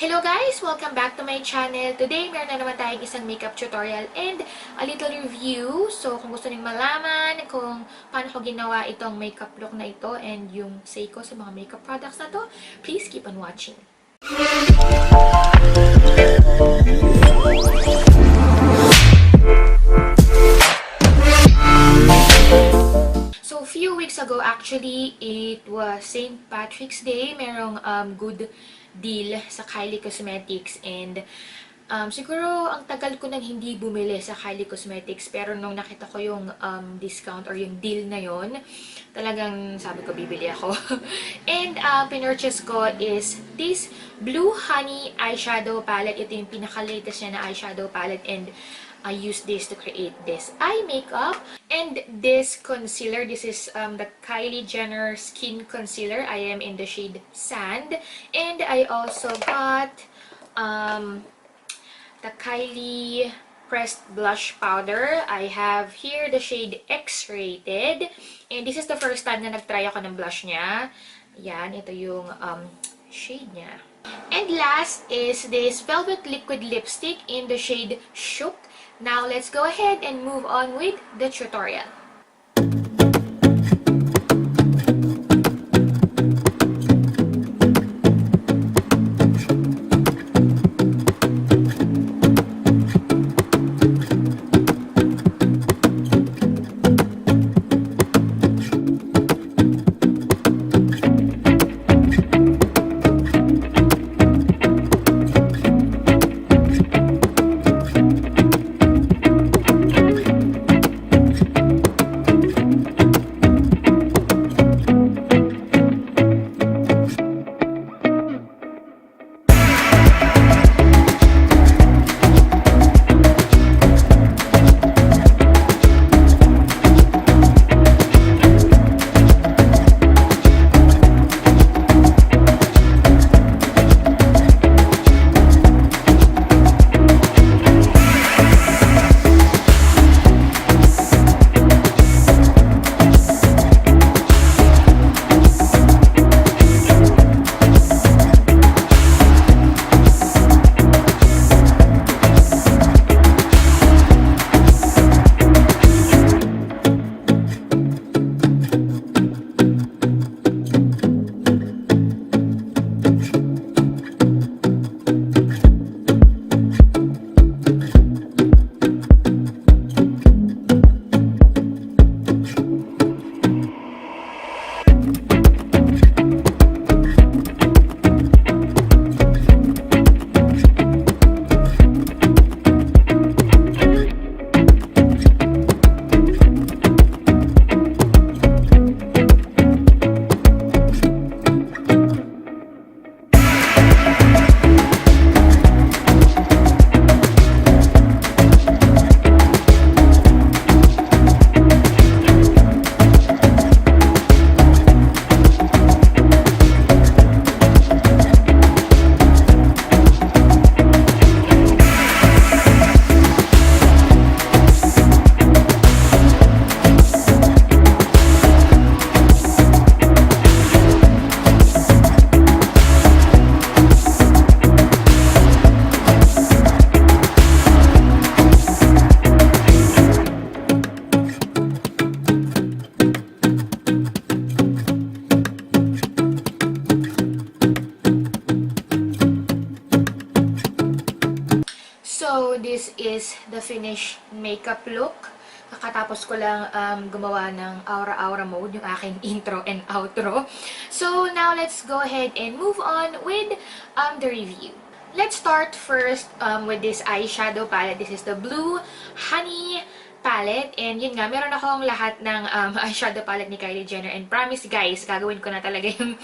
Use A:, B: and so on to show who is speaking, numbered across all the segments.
A: Hello guys! Welcome back to my channel. Today, meron na naman tayong isang makeup tutorial and a little review. So, kung gusto niyo malaman kung paano ko ginawa itong makeup look na ito and yung say ko sa mga makeup products na to, please keep on watching. So, few weeks ago, actually, it was St. Patrick's Day. Merong good deal sa Kylie Cosmetics and siguro ang tagal ko nang hindi bumili sa Kylie Cosmetics pero nung nakita ko yung discount or yung deal na yon, talagang sabi ko bibili ako. And pinurchase ko is this Blue Honey eyeshadow palette. Ito yung pinaka-latest niya na eyeshadow palette and I use this to create this eye makeup. And this concealer, this is the Kylie Jenner Skin Concealer. I am in the shade Sand. And I also got the Kylie Pressed Blush Powder. I have here the shade X-Rated. And this is the first time na nag-try ako ng blush niya. Yan, ito yung shade niya. And last is this Velvet Liquid Lipstick in the shade Shook. Now, let's go ahead and move on with the tutorial. So, this is the finished makeup look. Kakatapos ko lang gumawa ng aura-aura mode, yung aking intro and outro. So, now let's go ahead and move on with the review. Let's start first with this eyeshadow palette. This is the Blue Honey palette. And yun nga, meron akong lahat ng eyeshadow palette ni Kylie Jenner. And promise guys, gagawin ko na talaga yung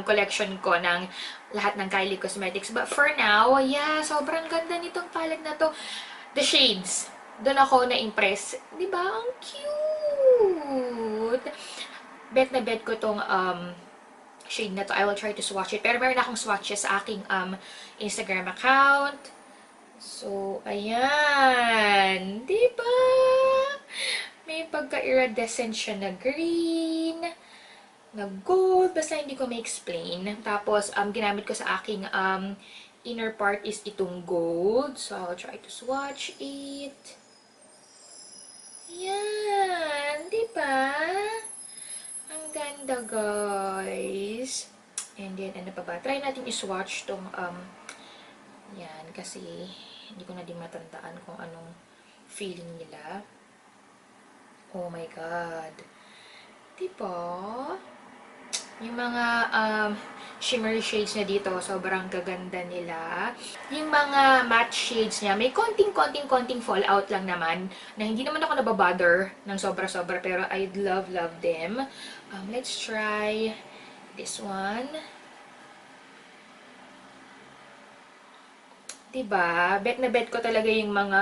A: collection ko ng lahat ng Kylie Cosmetics. But for now, yeah, sobrang ganda nitong palette na to. The shades, doon ako na-impress. Diba? Ang cute! Bet na bet ko tong shade na to. I will try to swatch it. Pero meron akong swatches sa aking Instagram account. So, ayan. Diba? May pagka-iridescent siya na green, na gold. Basta hindi ko ma-explain. Tapos, ginamit ko sa aking inner part is itong gold. So, I'll try to swatch it. Yan! Diba? Ang ganda, guys. And then, ano pa ba? Try natin i-swatch tong, yan, kasi hindi ko na din matandaan kung anong feeling nila. Oh my God. Diba? Yung mga shimmery shades niya dito, sobrang gaganda nila. Yung mga matte shades niya, may konting fallout lang naman, na hindi naman ako nababother ng sobra-sobra, pero I love them. Let's try this one. Diba? Bet na bet ko talaga yung mga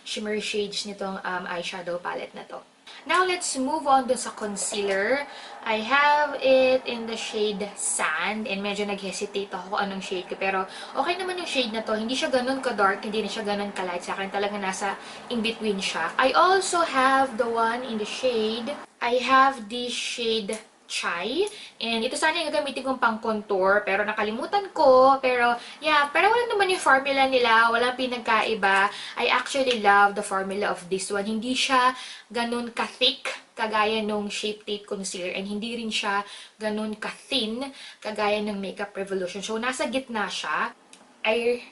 A: shimmery shades nitong eyeshadow palette na to. Now, let's move on dun sa concealer. I have it in the shade Sand, and medyo nag-hesitate ako kung anong shade ko. Pero, okay naman yung shade na to. Hindi siya ganun ka-dark, hindi na siya ganun ka-light. Sa akin talaga nasa in-between siya. I also have the one in the shade. I have this shade Chai. And ito sana yung gagamitin kong pang contour, pero nakalimutan ko. Pero, yeah, pero wala naman yung formula nila. Walang pinagkaiba. I actually love the formula of this one. Hindi siya ganun ka-thick, kagaya nung Shape Tape Concealer. And hindi rin siya ganun ka-thin, kagaya ng Makeup Revolution. So, nasa gitna siya. I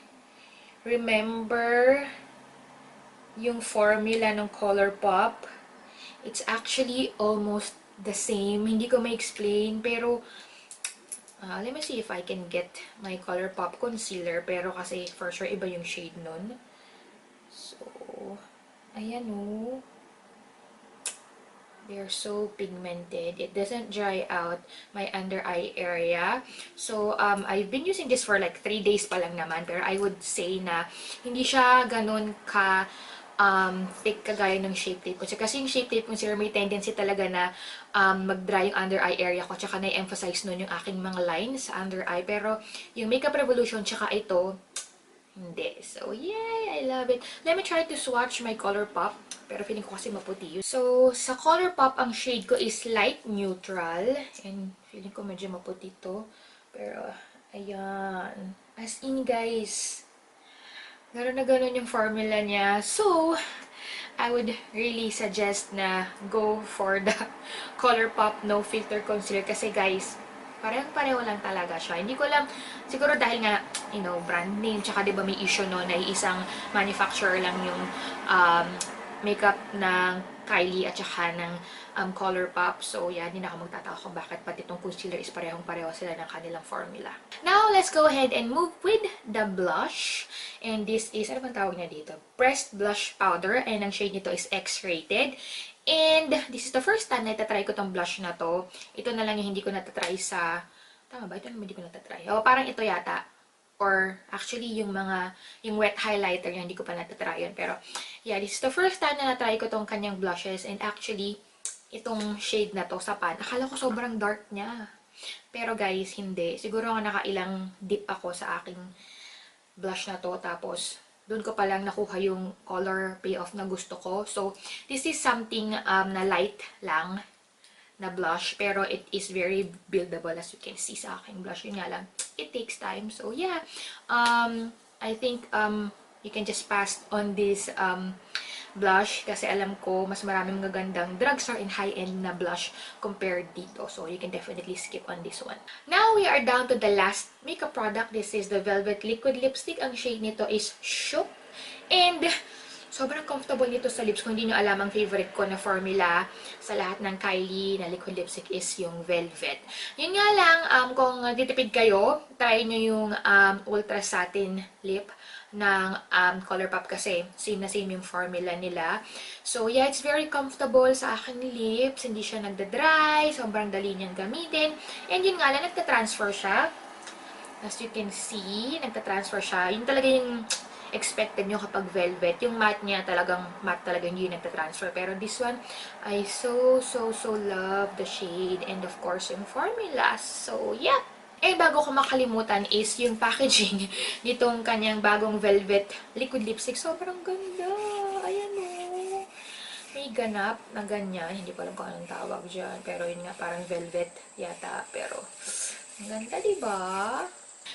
A: remember yung formula ng ColourPop. It's actually almost the same. Hindi ko ma-explain, pero let me see if I can get my ColourPop concealer, pero kasi for sure iba yung shade nun. So, ayan o. They're so pigmented. It doesn't dry out my under eye area. So, I've been using this for like 3 days pa lang naman, pero I would say na hindi siya ganun ka thick kagaya ng Shape Tape Concealer. Kasi yung Shape Tape Concealer may tendency talaga na mag-dry yung under eye area ko. Tsaka na-emphasize nun yung aking mga lines sa under eye. Pero yung Makeup Revolution tsaka ito, hindi. So, yay! I love it. Let me try to swatch my ColourPop. Pero feeling ko kasi maputi yun. So, sa ColourPop, ang shade ko is light neutral. And feeling ko medyo maputi to. Pero, ayan. As in, guys, gano'n na gano'n yung formula niya. So, I would really suggest na go for the ColourPop No Filter Concealer. Kasi guys, parehong-pareho lang talaga siya. Hindi ko alam, siguro dahil nga, you know, brand name, tsaka diba may issue no, na isang manufacturer lang yung makeup ng Kylie at saka ng ColourPop. So, yan, hindi na ako magtataka kung bakit pati itong concealer is parehong-pareho sila ng kanilang formula. Now, let's go ahead and move with the blush. And this is, ano bang tawag niya dito? Pressed Blush Powder. And ang shade nito is X-rated. And this is the first time na itatry ko tong blush na to. Ito na lang yung hindi ko natatry sa... Tama ba? Ito naman hindi ko natatry. O, parang ito yata. Or, actually, yung wet highlighter, hindi ko pa natatry yun. Pero, yeah, this is the first time na natry ko tong kanyang blushes. And actually, itong shade na to sa pan, akala ko sobrang dark niya. Pero guys, hindi. Siguro nga nakailang dip ako sa aking blush na to. Tapos, doon ko palang nakuha yung color payoff na gusto ko. So, this is something na light lang na blush, pero it is very buildable as you can see sa aking blush. Yun nga lang, it takes time. So, yeah. I think you can just pass on this blush kasi alam ko mas maraming magagandang drugstore and high-end na blush compared dito. So, you can definitely skip on this one. Now, we are down to the last makeup product. This is the Velvet Liquid Lipstick. Ang shade nito is Shook. And sobrang comfortable nito sa lips. Kung hindi nyo alam, ang favorite ko na formula sa lahat ng Kylie na liquid lipstick is yung Velvet. Yun nga lang, kung ditipid kayo, try nyo yung Ultra Satin Lip ng ColourPop kasi same na same yung formula nila. So, yeah, it's very comfortable sa aking lips. Hindi siya nagda-dry. Sobrang dali niyang gamitin. And yun nga lang, nagta-transfer siya. As you can see, nagta-transfer siya. Yun talaga yung expected nyo kapag velvet. Yung matte niya matte talaga hindi nagta-transfer. Pero this one, I so love the shade and of course yung formula. So, yeah. Eh, bago ko makalimutan is yung packaging nitong kanyang bagong velvet liquid lipstick. Sobrang ganda. Ayan o. May ganap na ganyan. Hindi ko alam kung anong tawag dyan. Pero yun nga, parang velvet yata. Pero, ang ganda, diba?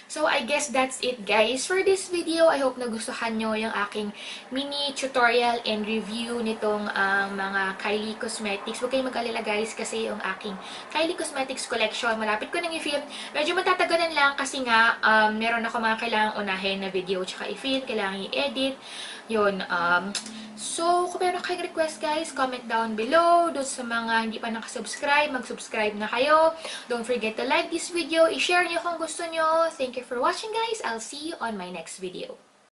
A: So, I guess that's it guys for this video. I hope nagustuhan nyo yung aking mini tutorial and review nitong mga Kylie Cosmetics. Huwag kayong mag-alala guys kasi yung aking Kylie Cosmetics collection, malapit ko nang i-film. Medyo matatagalan lang kasi nga meron ako mga kailangang unahin na video tsaka i-film, kailangan i-edit. Yun, so, kung meron kayong request guys, comment down below. Doon sa mga hindi pa nakasubscribe, mag-subscribe na kayo. Don't forget to like this video, i-share nyo kung gusto nyo. Thank you for watching guys. I'll see you on my next video.